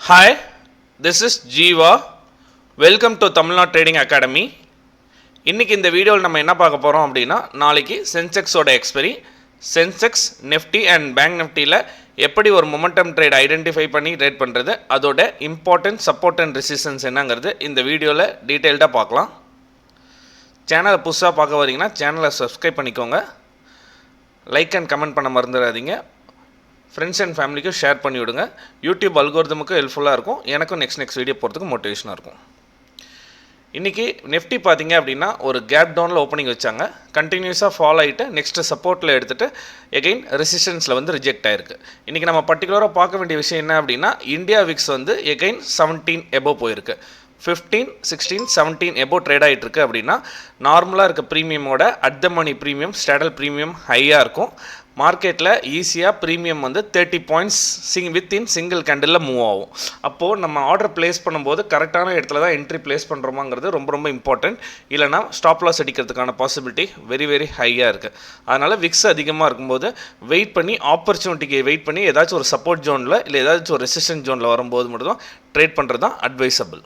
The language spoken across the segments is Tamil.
Hi, this is Jeeva. Welcome to Tamil Nadu Trading Academy. இன்னைக்கு இந்த வீடியோவில் நம்ம என்ன பார்க்க போகிறோம் அப்படின்னா, நாளைக்கு சென்செக்ஸோட expiry, Sensex Nifty and bank நிஃப்டியில் எப்படி ஒரு மொமெண்டம் ட்ரேட் ஐடென்டிஃபை பண்ணி ட்ரேட் பண்ணுறது, அதோட இம்பார்ட்டன்ட் சப்போர்ட் அண்ட் ரெசிஸ்டன்ஸ் என்னங்கிறது இந்த வீடியோவில் டீட்டெயில்டாக பார்க்கலாம். சேனலை புதுசாக பார்க்க வரீங்கன்னா சேனலை சப்ஸ்கிரைப் பண்ணிக்கோங்க. லைக் அண்ட் கமெண்ட் பண்ண மறந்துடாதீங்க. ஃப்ரெண்ட்ஸ் அண்ட் ஃபேமிலிக்கும் ஷேர் பண்ணி விடுங்க. யூடியூப் அல்கோரிதமுக்கும் ஹெல்ப்ஃபுல்லாக இருக்கும், எனக்கும் நெக்ஸ்ட் வீடியோ போகிறதுக்கு மோட்டிவேஷனாக இருக்கும். இன்றைக்கி நிஃப்டி பார்த்திங்க அப்படின்னா ஒரு கேப் டவுனில் ஓப்பனிங் வச்சாங்க, கண்டினியூஸாக ஃபாலோ ஆகிட்டு நெக்ஸ்ட்டு சப்போர்ட்டில் எடுத்துகிட்டு எகெயின் ரெசிஸ்டன்ஸில் வந்து ரிஜெக்ட் ஆகிருக்கு. இன்றைக்கி நம்ம பர்டிகுலராக பார்க்க வேண்டிய விஷயம் என்ன அப்படின்னா, இந்தியா விக்ஸ் வந்து எகெயின் 17 எபோவ் போயிருக்கு. 15, 16, 17 எபோவ் ட்ரேட் ஆகிட்டு இருக்குது. அப்படின்னா நார்மலாக இருக்க ப்ரீமியமோட at the money premium, straddle premium ஹையாக இருக்கும். மார்க்கெட்டில் ஈஸியாக ப்ரீமியம் வந்து 30 பாயிண்ட்ஸ் வித்தின் சிங்கிள் கேண்டிலில் மூவ் ஆகும். அப்போது நம்ம ஆர்டர் ப்ளேஸ் பண்ணும்போது கரெக்டான இடத்துல தான் என்ட்ரி ப்ளேஸ் பண்ணுறோமாங்கிறது ரொம்ப ரொம்ப இம்பார்ட்டன்ட். இல்லைனா ஸ்டாப் லாஸ் அடிக்கிறதுக்கான பாசிபிலிட்டி வெரி ஹையாக இருக்குது. அதனால் விக்ஸ் அதிகமாக இருக்கும்போது வெயிட் பண்ணி, ஆப்பர்ச்சுனிட்டிக்கு வெயிட் பண்ணி, ஏதாச்சும் ஒரு சப்போர்ட் ஜோனில் இல்லை ஏதாச்சும் ஒரு ரெசிஸ்டன்ஸ் ஜோனில் வரும்போது மட்டும் தான் ட்ரேட் பண்ணுறது தான் அட்வைசபிள்.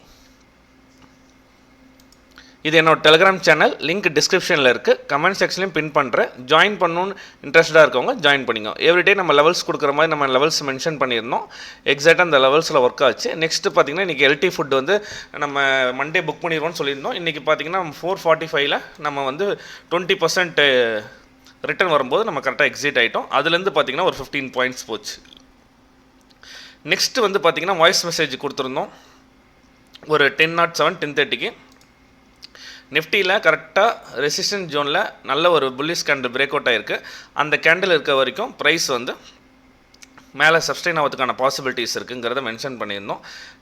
இது என்னோட டெலிகிராம் சேனல், லிங்க் டிஸ்கிரிப்ஷனில் இருக்குது, கமெண்ட் செக்ஷன்லையும் பின் பண்ணுறேன். ஜாயின் பண்ணணுன்னு இன்ட்ரெஸ்டாக இருக்கவங்க ஜாயின் பண்ணிங்க. எவ்ரிடே நம்ம லெவல்ஸ் கொடுக்குற மாதிரி நம்ம லெவல்ஸ் மென்ஷன் பண்ணியிருந்தோம். எக்ஸாக்டாக அந்த லெவல்ஸில் ஒர்க் ஆச்சு. நெக்ஸ்ட்டு பார்த்திங்கன்னா இன்றைக்கி எல்டி ஃபுட் வந்து நம்ம மண்டே புக் பண்ணிடுவோம்னு சொல்லியிருந்தோம். இன்றைக்கி பார்த்திங்கன்னா 445 நம்ம வந்து 20% ரிட்டர்ன் வரும்போது நம்ம கரெக்டாக எக்ஸிட் ஆகிட்டோம். அதுலேருந்து பார்த்திங்கன்னா ஒரு 15 பாயிண்ட்ஸ் போச்சு. நெக்ஸ்ட்டு வந்து பார்த்திங்கன்னா வாய்ஸ் மெசேஜ் கொடுத்துருந்தோம் ஒரு 10:07 10:30க்கு. நிஃப்டியில் கரெக்டாக ரெசிஸ்டன்ஸ் ஜோனில் நல்ல ஒரு புல்லிஷ் கேண்டில் பிரேக் அவுட் ஆகிருக்கு. அந்த கேண்டில் இருக்க வரைக்கும் ப்ரைஸ் வந்து மேலே சஸ்டெயின் ஆகிறதுக்கான பாசிபிலிட்டிஸ் இருக்குங்கிறத மென்ஷன் பண்ணியிருந்தோம்.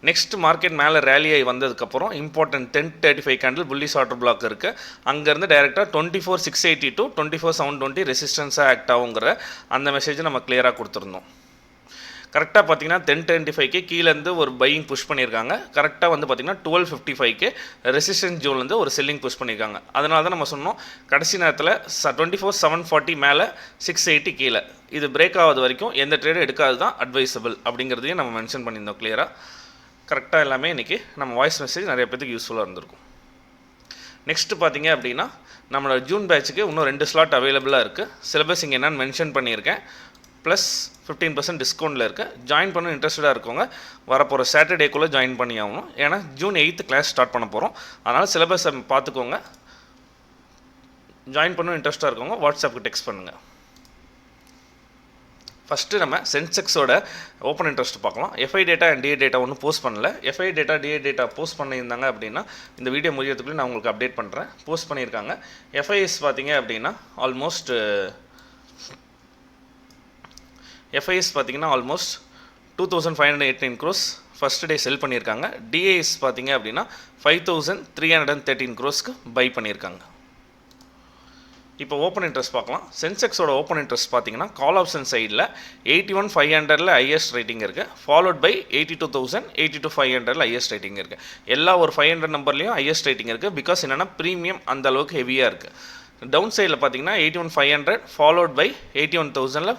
நெக்ஸ்ட் மார்க்கெட் மேலே ரேலி ஆகி வந்ததுக்கப்புறம் important 10:35 candle bullish order black இருக்குது. அங்கேருந்து டைரெக்டாக 24,680 to 24,720 ரெசிஸ்டன்ஸாக ஆக்ட் ஆகுங்கிற அந்த மெசேஜை நம்ம கிளியராக கொடுத்துருந்தோம். கரெக்டாக பார்த்தீங்கன்னா 10:25க்கு கீழேருந்து ஒரு பையிங் புஷ் பண்ணியிருக்காங்க. கரெக்டாக வந்து பார்த்திங்கன்னா 12:55க்கு ரெசிஸ்டன்ஸ் ஜோன்லேருந்து ஒரு செல்லிங் புஷ் பண்ணியிருக்காங்க. அதனால தான் நம்ம சொன்னோம் கடைசி நேரத்தில் 24,740 மேலே 680 கீழே இது பிரேக் ஆகாத வரைக்கும் எந்த ட்ரேடும் எடுக்காது தான் அட்வைசபிள் அப்படிங்கிறதையும் நம்ம மென்ஷன் பண்ணியிருந்தோம் கிளியராக. கரெக்டாக எல்லாமே இன்றைக்கி நம்ம வாய்ஸ் மெசேஜ் நிறைய பேருக்கு யூஸ்ஃபுல்லாக இருந்திருக்கும். நெக்ஸ்ட்டு பார்த்திங்க அப்படின்னா நம்மளோட ஜூன் பேட்சுக்கு இன்னும் 2 ஸ்லாட் அவைலபிளாக இருக்குது. சிலபஸ் இங்கே என்னென்னு மென்ஷன் பண்ணியிருக்கேன். ப்ளஸ் 15% டிஸ்கவுண்ட்டில் இருக்குது. ஜாயின் பண்ண இன்ட்ரெஸ்டடாக இருக்கவங்க வரப்போகிற சாட்டர்டேக்குள்ளே ஜாயின் பண்ணி ஆகணும். ஏன்னா ஜூன் 8 கிளாஸ் ஸ்டார்ட் பண்ண போகிறோம். அதனால் சிலபஸை பார்த்துக்கோங்க. ஜாயின் பண்ண இன்ட்ரெஸ்ட்டாக இருக்கவங்க வாட்ஸ்அப்புக்கு டெக்ஸ்ட் பண்ணுங்கள். ஃபஸ்ட்டு நம்ம சென்செக்ஸோட ஓப்பன் இன்ட்ரெஸ்ட் பார்க்கலாம். FI data and DA data ஒன்றும் போஸ்ட் பண்ணல. FI data DA data post பண்ணியிருந்தாங்க அப்படின்னா இந்த வீடியோ முடியறதுக்குள்ளே நான் உங்களுக்கு அப்டேட் பண்ணுறேன். போஸ்ட் பண்ணியிருக்காங்க. எஃப்ஐஎஸ் பார்த்தீங்க அப்படின்னா ஆல்மோஸ்ட் எஃப்ஐஎஸ் பார்த்திங்கன்னா ஆல்மோஸ்ட் 2,518 crores ஃபஸ்ட் டே செல் பண்ணியிருக்காங்க. டிஏஎஸ் பார்த்திங்க அப்படின்னா 5,313 crores பை பண்ணியிருக்காங்க. இப்போ ஓப்பன் இன்ட்ரெஸ்ட் பார்க்கலாம். சென்செக்ஸோட ஓப்பன் இன்ட்ரெஸ்ட் பார்த்திங்கன்னா கால் ஆப்ஷன் சைடில் 81,500 ஹையஸ்ட் ரேட்டிங் இருக்குது. ஃபாலோட் பை 82,000, 82,500 ஹையஸ்ட் ரேட்டிங் இருக்குது. எல்லா ஒரு 500 நம்பர்லேயும் ஹையஸ்ட் ரேட்டிங் இருக்குது. பிகாஸ் என்னென்னா ப்ரீமியம் அந்த அளவுக்கு ஹெவியாக இருக்குது. டவுன் சைடில் பார்த்திங்கன்னா 81,500 ஃபாலோட் பை 81,000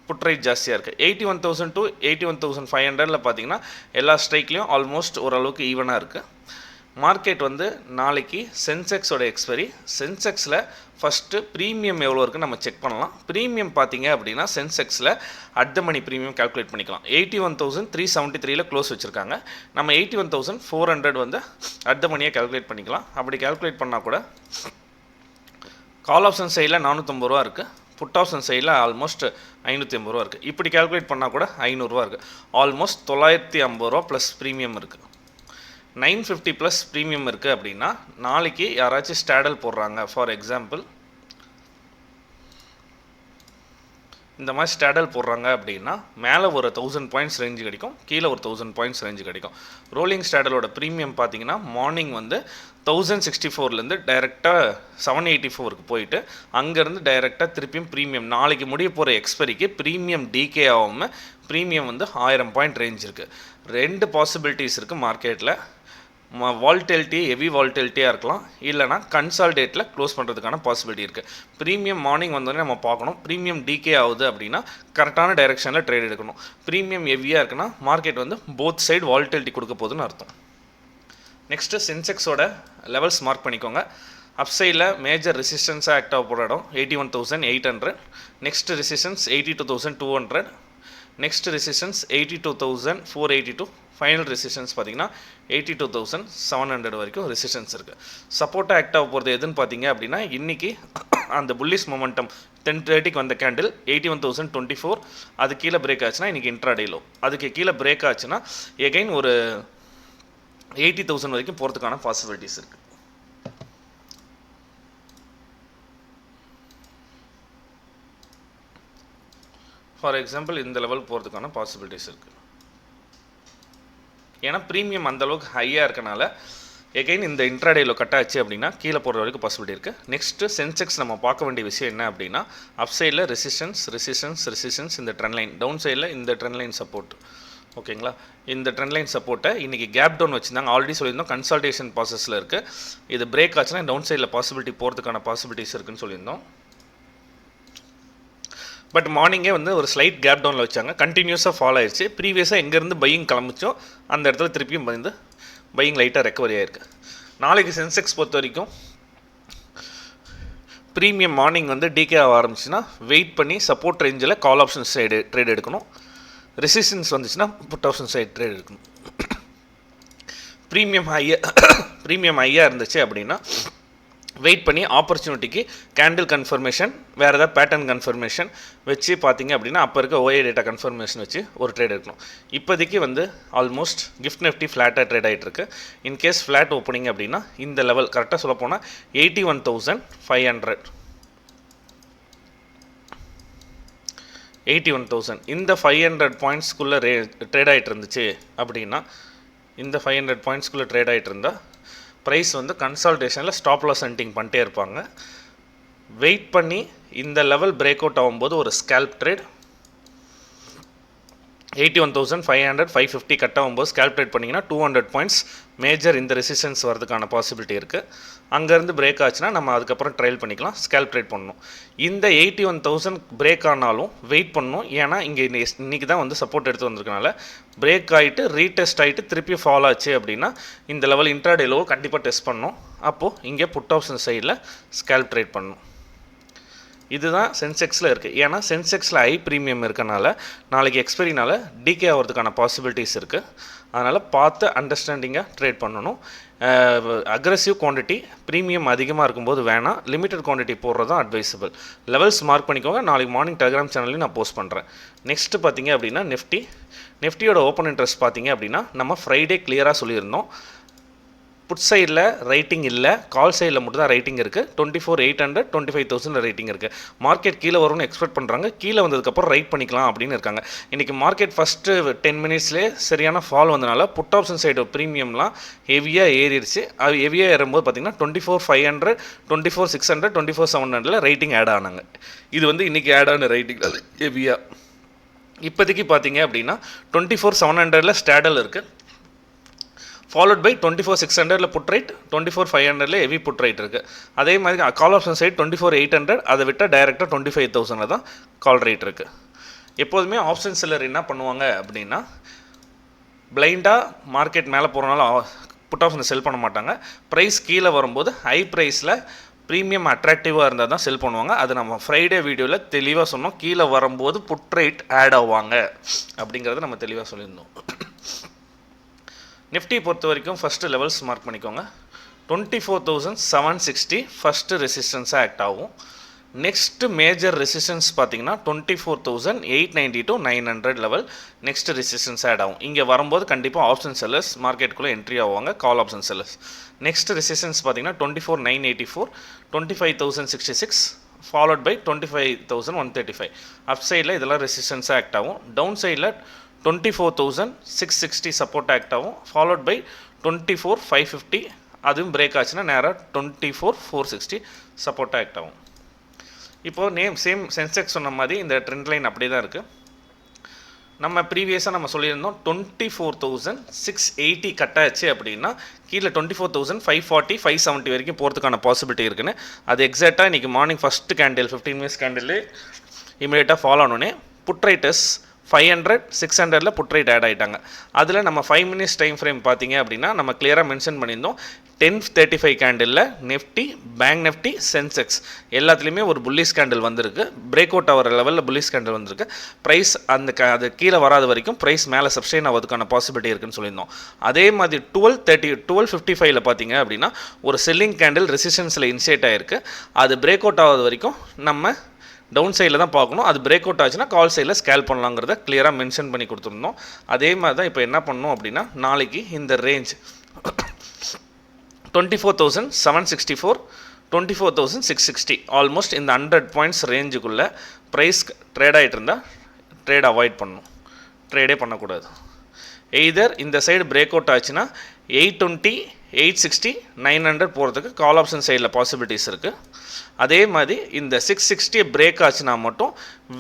புட் ரேட் ஜாஸ்தியாக இருக்குது. 81,000 to 81,500 பார்த்தீங்கன்னா எல்லா ஸ்ட்ரைக்லேயும் ஆல்மோஸ்ட் ஓரளவுக்கு ஈவனாக இருக்குது. மார்க்கெட் வந்து நாளைக்கு சென்செக்ஸோட எக்ஸ்பெரி. சென்செக்ஸில் ஃபஸ்ட்டு ப்ரீமியம் எவ்வளோ இருக்குன்னு நம்ம செக் பண்ணலாம். ப்ரீமியம் பார்த்தீங்க அப்படின்னா சென்செக்ஸில் at the money premium calculate பண்ணிக்கலாம். 81,373 க்ளோஸ் வச்சுருக்காங்க. நம்ம 81,400 வந்து அட் த மணியை கால்குலேட் பண்ணிக்கலாம். அப்படி கால்குலேட் பண்ணால் கூட கால் ஆப்ஷன் சைடில் 450 ரூபா இருக்குது. புட் ஆப்ஷன் சைடில் ஆல்மோஸ்ட் 580 ரூபா இருக்குது. இப்படி கால்குலேட் பண்ணால் கூட 500 ரூபா இருக்குது. ஆல்மோஸ்ட் 950 ரூபா ப்ளஸ் ப்ரீமியம் இருக்குது. 950 ப்ளஸ் ப்ரீமியம் இருக்குது அப்படின்னா நாளைக்கு யாராச்சும் ஸ்டாடல் போடுறாங்க, ஃபார் எக்ஸாம்பிள் இந்த மாதிரி ஸ்டாடல் போடுறாங்க அப்படின்னா மேலே ஒரு 1000 பாயிண்ட்ஸ் ரேஞ்சு கிடைக்கும், கீழே ஒரு 1000 பாயிண்ட்ஸ் ரேஞ்சு கிடைக்கும். ரோலிங் ஸ்டாடலோட ப்ரீமியம் பார்த்தீங்கன்னா மார்னிங் வந்து 1064 டைரெக்டாக 784 போயிட்டு அங்கேருந்து டைரெக்டாக திருப்பியும் ப்ரீமியம் நாளைக்கு முடிய போகிற எக்ஸ்பெரிக்கு ப்ரீமியம் டிகே ஆகாமல் ப்ரீமியம் வந்து 1000 பாயிண்ட் ரேஞ்ச் இருக்குது. 2 பாசிபிலிட்டிஸ் இருக்குது மார்க்கெட்டில். வால்டெலிட்டி ஹெவி வால்டெலிட்டியாக இருக்கலாம், இல்லைனா கன்சால்டேட்டில் க்ளோஸ் பண்ணுறதுக்கான பாசிபிலிட்டி இருக்குது. ப்ரீமியம் மார்னிங் வந்தோடனே நம்ம பார்க்கணும். ப்ரீமியம் டிகே ஆகுது அப்படின்னா கரெக்டான டைரெக்ஷனில் ட்ரேட் எடுக்கணும். ப்ரீமியம் ஹெவியாக இருக்குன்னா மார்க்கெட் வந்து போத் சைடு வால்டெலிட்டி கொடுக்க போகுதுன்னு அர்த்தம். நெக்ஸ்ட்டு சென்செக்ஸோட லெவல்ஸ் மார்க் பண்ணிக்கோங்க. அப்சைடில் மேஜர் ரெசிஸ்டன்ஸாக ஆக்ட் ஆக போகிற இடம் 81,800, next resistance 82,200, next resistance 82,482, final resistance பார்த்தீங்கன்னா 82,700 வரைக்கும் ரெசிஸ்டன்ஸ் இருக்குது. சப்போர்ட்டாக ஆக்ட் ஆக போகிறது எதுன்னு பார்த்தீங்க அப்படின்னா இன்றைக்கி அந்த புல்லிஷ் மொமெண்டம் 10:30 வந்த கேண்டில் 81,024, அது கீழே பிரேக் ஆச்சுன்னா இன்றைக்கி இன்ட்ராடே லோ, அதுக்கு கீழே பிரேக் ஆச்சுன்னா எகைன் ஒரு 80,000 வரைக்கும் போகிறதுக்கான பாசிபிலிட்டிஸ் இருக்குது. ஃபார் எக்ஸாம்பிள் இந்த லெவல் போகிறதுக்கான பாசிபிலிட்டிஸ் இருக்குது. ஏன்னா ப்ரீமியம் அந்தளவுக்கு ஹையாக இருக்கனால எகைன் இந்த இன்ட்ராடேயில் கட் ஆச்சு அப்படின்னா கீழே போகிற வரைக்கும் பாசிபிலிட்டி இருக்குது. நெக்ஸ்ட்டு சென்செக்ஸ் நம்ம பார்க்க வேண்டிய விஷயம் என்ன அப்படின்னா அப் சைடில் ரெசிஸ்டன்ஸ் இந்த ட்ரெண்ட் லைன், டவுன் சைடில் இந்த ட்ரெண்ட் லைன் சப்போர்ட். ஓகேங்களா, இந்த ட்ரெண்ட் லைன் சப்போர்ட்டை இன்றைக்கி கேப் டவுன் வச்சுருந்தாங்க. ஆல்ரெடி சொல்லியிருந்தோம் கன்சல்டேஷன் ப்ராசஸில் இருக்குது. இது பிரேக் ஆச்சுன்னா டவுன் சைடில் பாசிபிலிட்டி போகிறதுக்கான பாசிபிலிட்டிஸ் இருக்குதுன்னு சொல்லியிருந்தோம். பட் மார்னிங்கே வந்து ஒரு ஸ்லைட் கேப் டவுனில் வச்சாங்க, கண்டினியூஸாக ஃபாலோ ஆயிடுச்சு. ப்ரீவியஸாக எங்கேருந்து பையிங் கிளம்பிச்சோ அந்த இடத்துல திருப்பியும் வந்து பையிங் லைட்டாக ரெக்கவரி ஆகிருக்கு. நாளைக்கு சென்செக்ஸ் பொறுத்த வரைக்கும் ப்ரீமியம் மார்னிங் வந்து டிகே ஆக ஆரம்பிச்சுன்னா வெயிட் பண்ணி சப்போர்ட் ரேஞ்சில் கால் ஆப்ஷன் சைடு ட்ரேட் எடுக்கணும். ரெசிஸ்டன்ஸ் வந்துச்சுன்னா புட் ஆப்ஷன் சைடு ட்ரேட் எடுக்கணும். ப்ரீமியம் ஹையாக இருந்துச்சு அப்படின்னா வெயிட் பண்ணி ஆப்பர்ச்சுனிட்டிக்கு கேண்டில் கன்ஃபர்மேஷன், வேறு ஏதாவது பேட்டர்ன் கன்ஃபர்மேஷன் வச்சு பார்த்தீங்க அப்படின்னா அப்போ இருக்க ஓஏ டேட்டா கன்ஃபர்மேஷன் வச்சு ஒரு ட்ரேட் எடுக்கணும். இப்போதைக்கு வந்து ஆல்மோஸ்ட் கிஃப்ட் நிஃப்டி ஃப்ளாட்டாக ட்ரேட் ஆகிட்டுருக்கு. இன்கேஸ் ஃப்ளாட் ஓப்பனிங் அப்படின்னா இந்த லெவல் கரெக்டாக சொல்ல போனால் 81,000 இந்த 500 பாயிண்ட்ஸ்க்குள்ளே ட்ரேட் ஆகிட்டு இருந்துச்சு அப்படின்னா, இந்த 500 பாயிண்ட்ஸ்க்குள்ளே ட்ரேட் ஆகிட்டு இருந்தால் ப்ரைஸ் வந்து கன்சால்டேஷனில் ஸ்டாப் லாஸ் ஹண்டிங் பண்ணிட்டே இருப்பாங்க. வெயிட் பண்ணி இந்த லெவல் பிரேக் அவுட் ஆகும்போது ஒரு ஸ்கேல்ப் ட்ரேட் 81,500 550 கட் ஆகும்போது ஸ்கேல்ப் ட்ரேட் பண்ணிங்கன்னா 200 பாயிண்ட்ஸ் மேஜர் இந்த ரெசிஸ்டன்ஸ் வரதுக்கான பாசிபிலிட்டி இருக்குது. அங்கேருந்து பிரேக் ஆச்சுன்னா நம்ம அதுக்கப்புறம் ட்ரையல் பண்ணிக்கலாம், ஸ்கேல்ப் ட்ரேட் பண்ணணும். இந்த 81,000 பிரேக் ஆனாலும் வெயிட் பண்ணணும். ஏன்னா இங்கே இன்றைக்கி தான் வந்து சப்போர்ட் எடுத்து வந்திருக்கனால பிரேக் ஆகிட்டு ரீடெஸ்ட் ஆகிட்டு திருப்பி ஃபாலோ ஆச்சு அப்படின்னா இந்த லெவல் இன்ட்ராடே லோ கண்டிப்பாக டெஸ்ட் பண்ணணும். அப்போது இங்கே புட் ஆப்ஷன் சைடில் ஸ்கேல்ப் ட்ரேட் பண்ணணும். இதுதான் சென்செக்ஸில் இருக்குது. ஏன்னா சென்செக்ஸில் ஹை ப்ரீமியம் இருக்கனால நாளைக்கு எக்ஸ்பெரினால் டிகே ஆகிறதுக்கான பாசிபிலிட்டிஸ் இருக்குது. அதனால் பார்த்து அண்டர்ஸ்டாண்டிங்காக ட்ரேட் பண்ணணும். அக்ரெசிவ் குவான்டிட்டி ப்ரீமியம் அதிகமாக இருக்கும்போது வேணாம், லிமிட்டட் குவான்டிட்டி போடுறது தான் அட்வைசபிள். லெவல்ஸ் மார்க் பண்ணிக்கோங்க. நாளைக்கு மார்னிங் டெலிகிராம் சேனல்லையும் நான் போஸ்ட் பண்ணுறேன். நெக்ஸ்ட்டு பார்த்தீங்க அப்படின்னா நிஃப்டியோட ஓப்பன் இன்ட்ரெஸ்ட் பார்த்தீங்க அப்படின்னா நம்ம ஃப்ரைடே கிளியராக சொல்லியிருந்தோம். புட் சைடில் ரைட்டிங் இல்லை, கால் சைடில் மட்டும் தான் ரைட்டிங் இருக்குது. 24,800 25,000 ரைட்டிங் இருக்குது. மார்க்கெட் கீழே வரும்னு எக்ஸ்பெக்ட் பண்ணுறாங்க. கீழே வந்ததுக்கப்புறம் ரைட் பண்ணிக்கலாம் அப்படின்னு இருக்காங்க. இன்றைக்கி மார்க்கெட் ஃபஸ்ட்டு 10 மினிட்ஸ்லேயே சரியான ஃபால் வந்தனால புட் ஆப்ஷன் சைடு ப்ரீமியம்லாம் ஹெவியாக ஏறிடுச்சு. அது ஹெவியாக ஏறும்போது பார்த்திங்கன்னா 24,500 24,600 24,700 ரைட்டிங் ஆட் ஆனாங்க. இது வந்து இன்றைக்கி ஆட் ஆன ரைட்டிங் அது ஹெவியாக. இப்போதைக்கு பார்த்தீங்க அப்படின்னா 24,700 ஸ்டாடல் இருக்குது, followed by 24,600 put write, 24,500 heavy put write இருக்குது. அதே மாதிரி கால் ஆப்ஷன் சைட் 24,800, அதை விட்டால் டைரெக்டாக 25,000 தான் கால் ரைட் இருக்குது. எப்போதுமே ஆப்ஷன் செல்லர் என்ன பண்ணுவாங்க அப்படின்னா பிளைண்டாக மார்க்கெட் மேலே போகிறனால புட் ஆப்ஷனை செல் பண்ண மாட்டாங்க. ப்ரைஸ் கீழே வரும்போது ஹை ப்ரைஸில் ப்ரீமியம் அட்ராக்டிவாக இருந்தால் தான் செல் பண்ணுவாங்க. அது நம்ம ஃப்ரைடே வீடியோவில் தெளிவாக சொன்னோம். கீழே வரும்போது புட் ரைட் ஆட் ஆவாங்க அப்படிங்கிறத நம்ம தெளிவாக சொல்லியிருந்தோம். நிஃப்டி பொறுத்த வரைக்கும் ஃபஸ்ட்டு லெவல்ஸ் மார்க் பண்ணிக்கோங்க. 24,760 ஃபஸ்ட்டு ரெசிஸ்டன்ஸாக ஆக்ட் ஆகும். நெக்ஸ்ட்டு மேஜர் ரெசிஸ்டன்ஸ் பார்த்தீங்கன்னா 24,890 to 900 level next resistance act ஆகும். இங்கே வரும்போது கண்டிப்பாக ஆப்ஷன் செல்லர்ஸ் மார்க்கெட்டுக்குள்ளே என்ட்ரி ஆவாங்க, call option sellers. Next resistance பார்த்தீங்கன்னா 24,984 25,066 ஃபாலோட் பை 25,135. அப் சைடில் இதெல்லாம் ரெசிஸ்டன்ஸாக ஆக்ட் ஆகும். டவுன் சைடில் 24,660 சப்போர்ட் ஆக்ட் ஆகும், ஃபாலோட் பை 24,550. அதுவும் பிரேக் ஆச்சுன்னா நேராக 24,460 சப்போர்ட் ஆக்ட் ஆகும். இப்போது சேம் சென்செக்ஸ் சொன்ன மாதிரி இந்த ட்ரெண்ட் லைன் அப்படியே தான் இருக்குது. நம்ம ப்ரீவியஸாக நம்ம சொல்லியிருந்தோம் 24,680 கட் ஆச்சு அப்படின்னா கீழே 24,540 570 வரைக்கும் போகிறதுக்கான பாசிபிலிட்டி இருக்குன்னு. அது எக்ஸாக்டாக இன்றைக்கி morning first candle 15 minutes candle இமீடியட்டாக ஃபாலோ ஆனோடனே put writers 500 600 put write act ஆகிட்டாங்க. அதில் நம்ம 5 மினிட்ஸ் டைம் ஃப்ரேம் பார்த்தீங்க அப்படின்னா நம்ம கிளியராக மென்ஷன் பண்ணியிருந்தோம் 10:35 கேண்டிலில் நிஃப்டி, பேங்க் நிஃப்டி, சென்செக்ஸ் எல்லாத்துலேயுமே ஒரு புல்லிஷ் கேண்டில் வந்திருக்கு. பிரேக் அவுட் ஆகிற லெவலில் புல்லிஷ் கேண்டில் வந்திருக்கு. ப்ரைஸ் அது கீழே வராத வரைக்கும் ப்ரைஸ் மேலே சப்ஸ்டெயின் ஆகிறதுக்கான பாசிபிலிட்டி இருக்குன்னு சொல்லியிருந்தோம். அதே மாதிரி 12:55 பார்த்தீங்க அப்படின்னா ஒரு செல்லிங் கேண்டில் ரெசிஸ்டன்ஸில் இன்சேட் ஆகிருக்கு. அது பிரேக் அவுட் ஆகாத வரைக்கும் நம்ம டவுன் சைடில் தான் பார்க்கணும். அது பிரேக் அவுட் ஆச்சுன்னா கால் சைடில் ஸ்கேல் பண்ணலாங்கிறத கிளியராக மென்ஷன் பண்ணி கொடுத்துருந்தோம். அதே மாதிரி தான் இப்போ என்ன பண்ணணும் அப்படின்னா நாளைக்கு இந்த ரேஞ்ச் 24,764 24,660 ஆல்மோஸ்ட் இந்த 100 பாயிண்ட்ஸ் ரேஞ்சுக்குள்ளே ப்ரைஸ் ட்ரேட் ஆகிட்டு இருந்தால் ட்ரேட் அவாய்ட் பண்ணணும், ட்ரேடே பண்ணக்கூடாது. எய்தர் இந்த சைடு பிரேக் அவுட் ஆச்சுன்னா 820 860 900 போகிறதுக்கு கால் ஆப்ஷன் சைடில் பாசிபிலிட்டிஸ் இருக்குது. அதே மாதிரி இந்த 660 பிரேக் ஆச்சுன்னா மட்டும்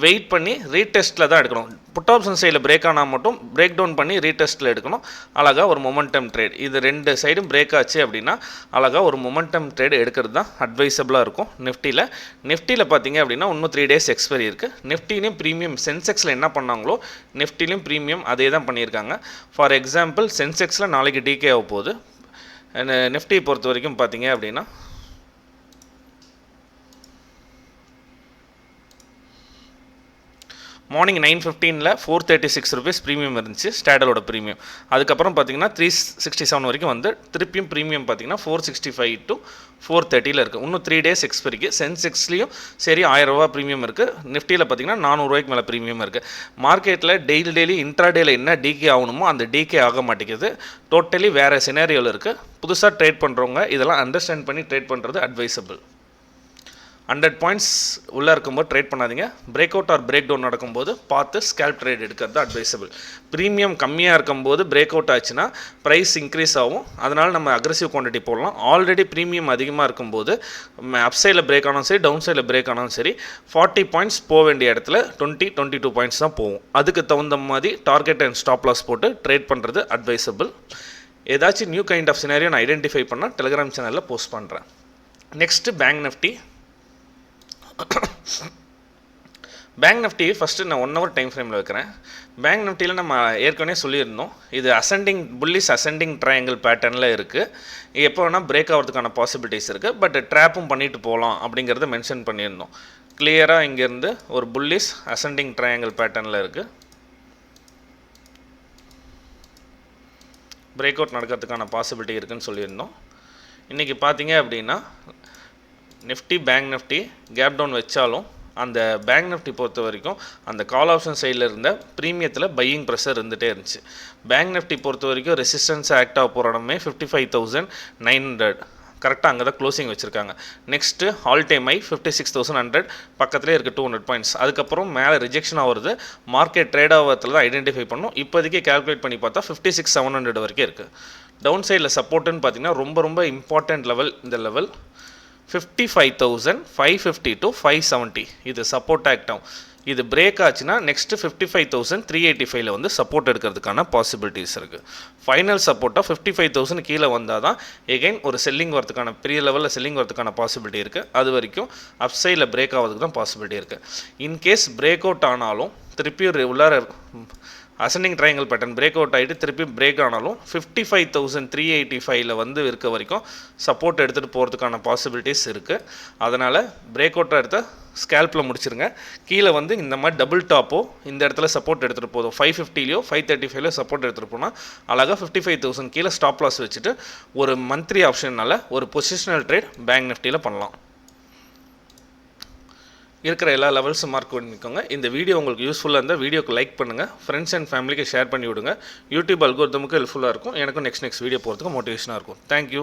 வெயிட் பண்ணி ரீடெஸ்ட்டில் தான் எடுக்கணும். புட் ஆப்ஷன் சைடில் பிரேக் ஆனால் மட்டும் பிரேக் டவுன் பண்ணி ரீடெஸ்ட்டில் எடுக்கணும். அழகாக ஒரு மொமெண்டம் ட்ரேட், இது ரெண்டு சைடும் பிரேக் ஆச்சு அப்படின்னா அழகாக ஒரு மொமெண்டம் ட்ரேட் எடுக்கிறது தான் அட்வைசபிளாக இருக்கும். நிஃப்டியில் பார்த்தீங்க அப்படின்னா இன்னும் 3 டேஸ் எக்ஸ்பைரி இருக்குது. நிஃப்டிலையும் ப்ரீமியம் சென்செக்ஸில் என்ன பண்ணாங்களோ நிஃப்டிலையும் ப்ரீமியம் அதே தான் பண்ணியிருக்காங்க. ஃபார் எக்ஸாம்பிள் சென்செக்ஸில் நாளைக்கு டிகே ஆக போகுது. நிஃப்டி பொறுத்த வரைக்கும் பார்த்தீங்க அப்படின்னா மார்னிங் 9:15 436 ருபீஸ் ப்ரீமியம் இருந்துச்சு ஸ்டாடலோட ப்ரீமியம். அதுக்கப்புறம் பார்த்தீங்கன்னா 367 வரைக்கும் வந்து திருப்பியும் ப்ரீமியம் பார்த்தீங்கன்னா 465 to 430 இருக்குது. இன்னும் 3 டேஸ் எக்ஸ்பெரிக்கு. சென்செக்ஸ்லேயும் சரி 1000 ரூபா ப்ரீமியம் இருக்குது. நிஃப்டியில் பார்த்தீங்கன்னா 400 ரூபாய்க்கு மேலே ப்ரீமியம் இருக்குது. மார்க்கெட்டில் டெய்லி இன்ட்ராடேயில் என்ன டிகே ஆகணுமோ அந்த டிகே ஆக மாட்டேங்குது. டோட்டலி வேறு சினாரியோவில் இருக்குது. புதுசாக ட்ரேட் பண்ணுறவங்க இதெல்லாம் அண்டர்ஸ்டாண்ட் பண்ணி ட்ரேட் பண்ணுறது அட்வைசபிள். 100 பாயிண்ட்ஸ் உள்ளே இருக்கும்போது ட்ரேட் பண்ணாதீங்க. Break out or break down நடக்கும்போது பார்த்து ஸ்கேல்ப் ட்ரேட் எடுக்கிறது அட்வைசபிள். ப்ரீமியம் கம்மியாக இருக்கும்போது பிரேக் அவுட் ஆச்சுன்னா ப்ரைஸ் இன்க்ரீஸ் ஆகும். அதனால் நம்ம அக்ரெசிவ் குவான்டிட்டி போடலாம். ஆல்ரெடி ப்ரீமியம் அதிகமாக இருக்கும்போது அப் சைடில் பிரேக் ஆனாலும் சரி டவுன் சைடில் பிரேக் ஆனாலும் சரி 40 பாயிண்ட்ஸ் போக வேண்டிய இடத்துல 22 பாயிண்ட்ஸ் தான் போகும். அதுக்கு தகுந்த மாதிரி டார்கெட் அண்ட் ஸ்டாப் லாஸ் போட்டு ட்ரேட் பண்ணுறது அட்வைசபிள். ஏதாச்சும் நியூ கைண்ட் ஆஃப் சினாரியோ நான் ஐடென்டிஃபை பண்ணால் டெலிகிராம் சேனலில் போஸ்ட் பண்ணுறேன். Next bank Nifty. Bank Nifty first நான் 1 ஹவர் டைம் ஃப்ரேமில் வைக்கிறேன். பேங்க் நிஃப்டியில் நம்ம ஏற்கனவே சொல்லியிருந்தோம் இது புல்லிஷ் அசெண்டிங் ட்ரையாங்கிள் பேட்டர்னில் இருக்குது. எப்போ வேணால் பிரேக் ஆகிறதுக்கான பாசிபிலிட்டிஸ் இருக்குது. பட் ட்ராப்பும் பண்ணிட்டு போகலாம் அப்படிங்கிறத மென்ஷன் பண்ணியிருந்தோம். கிளியராக இங்கேருந்து ஒரு புல்லிஷ் அசெண்டிங் ட்ரையாங்கிள் பேட்டர்னில் இருக்குது. பிரேக் அவுட் நடக்கிறதுக்கான பாசிபிலிட்டி இருக்குதுன்னு சொல்லியிருந்தோம். இன்றைக்கி பார்த்தீங்க அப்படின்னா Nifty Bank Nifty gap down வச்சாலும் அந்த பேங்க் நிஃப்டி பொறுத்த வரைக்கும் அந்த கால் ஆப்ஷன் சைடில் இருந்த ப்ரீமியத்தில் பையிங் ப்ரெஷர் இருந்துகிட்டே இருந்துச்சு. பேங்க் நிஃப்டி பொறுத்த வரைக்கும் ரெசிஸ்டன்ஸ் ஆக்ட் ஆக போகிற இடமே 55,900 கரெக்டாக அங்கே தான் க்ளோசிங் வச்சுருக்காங்க. நெக்ஸ்ட்டு ஆல் டைம் ஐ 56,100 பக்கத்துலேயே இருக்குது 200 பாயிண்ட்ஸ். அதுக்கப்புறம் மேலே ரிஜெக்ஷன் ஆகிறது மார்க்கெட் ட்ரேட் ஆகிறதுல தான் ஐடென்டிஃபை பண்ணணும். இப்போதைக்கு கேல்குலேட் பண்ணி பார்த்தா 56,700 வரைக்கும் இருக்குது. டவுன் சைடில் சப்போர்ட்டுன்னு பார்த்தீங்கன்னா ரொம்ப இம்பார்ட்டண்ட் லெவல் இந்த லெவல் 55,550 to 570 இது சப்போர்ட் ஆக்ட் ஆகும். இது பிரேக் ஆச்சுன்னா நெக்ஸ்ட்டு 55,385 வந்து சப்போர்ட் எடுக்கிறதுக்கான பாசிபிலிட்டிஸ் இருக்குது. ஃபைனல் சப்போர்ட்டாக 55,000 கீழே வந்தால் தான் எகைன் ஒரு செல்லிங் வரதுக்கான பெரிய லெவலில் செல்லிங் வரதுக்கான பாசிபிலிட்டி இருக்குது. அது வரைக்கும் அப் சைடில் பிரேக் ஆகிறதுக்கு தான் பாசிபிலிட்டி இருக்குது. இன்கேஸ் பிரேக் அவுட் ஆனாலும் திருப்பி உள்ளார ascending triangle pattern break out ஆகிட்டு திருப்பி பிரேக் ஆனாலும் 55,385 வந்து இருக்க வரைக்கும் சப்போர்ட் எடுத்துகிட்டு போகிறதுக்கான பாசிபிலிட்டிஸ் இருக்குது. அதனால் பிரேக் அவுட்டாக எடுத்தால் ஸ்கேல்பில் முடிச்சிருங்க. கீழே வந்து இந்த மாதிரி டபுள் டாப்போ இந்த இடத்துல சப்போர்ட் எடுத்துகிட்டு போதும் 550லையோ 535லையோ சப்போர்ட் எடுத்துகிட்டு போனால் அழகாக 55,000 கீழே ஸ்டாப் லாஸ் வச்சுட்டு ஒரு மந்த்லி ஆப்ஷனால் ஒரு பொசிஷனல் ட்ரேட் பேங்க் நிஃப்டியில் பண்ணலாம். இருக்கிற எல்லா லெவல்ஸும் மார்க் பண்ணிக்கோங்க. இந்த வீடியோ உங்களுக்கு யூஸ்ஃபுல்லாக இருந்தால் வீடியோக்கு லைக் பண்ணுங்கள், ஃப்ரெண்ட்ஸ் அண்ட் ஃபேமிலிக்கு ஷேர் பண்ணி விடுங்க. யூடியூப் அல்கோரிதமுக்கு ஹெல்ப்ஃபுல்லாக இருக்கும். எனக்கும் நெக்ஸ்ட் வீடியோ போகிறதுக்கு மோட்டிவேஷனாக இருக்கும். தேங்க்யூ.